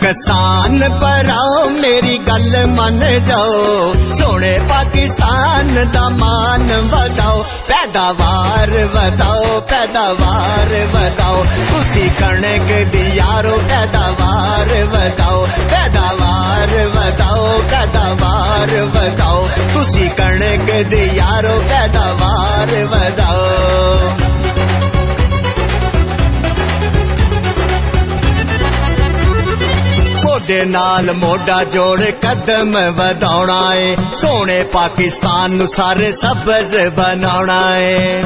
किसान भराओ मेरी गल मन जाओ, सोने पाकिस्तान दा मान वधाओ, पैदावार वधाओ, पैदावार वधाओ, तुसी कणक दी यारो पैदावार वधाओ, पैदावार वधाओ, पैदावार वधाओ, तुसी कणक दी यारो पैदावार वधाओ। मोढे नाल मोढा जोड़ कदम वधाउणा है, सोने पाकिस्तान नू सारे सबज बनाउणा है।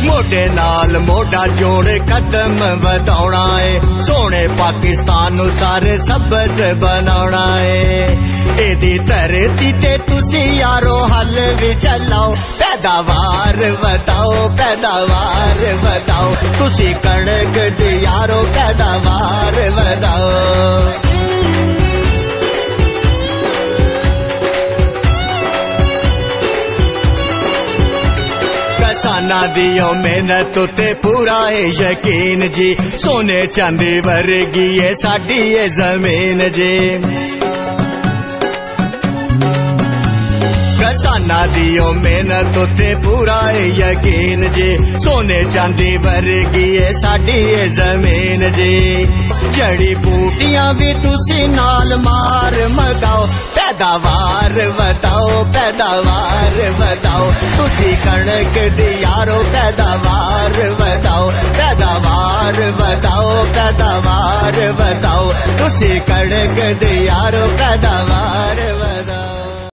मोढे नाल मोढा जोड़ कदम वधाउणा है, सोने पाकिस्तान नू सारे सबज बनाउणा है। एदी धरती ते तुसी यारो हल भी चलाओ, पैदावार वधाओ, पैदावार वधाओ, तुसी कणक दी यारो पैदावार वधाओ। किसाना दियो मेहनत ते पूरा है यकीन जी, सोने चांदी वर्गी है साडी ये जमीन जी। किसाना दियो मेहनत ते पूरा है यकीन जी, सोने चांदी वर्गी है साडी ये जमीन जी। जड़ी बूटियां भी तुसी नाल मार मगाओ, पैदावार वधाओ, पैदावार वधाओ, तुसी कणक दी यारो पैदावार वधाओ, पैदावार वधाओ, पैदावार वधाओ, तुसी कणक दी यारो पैदावार वधाओ।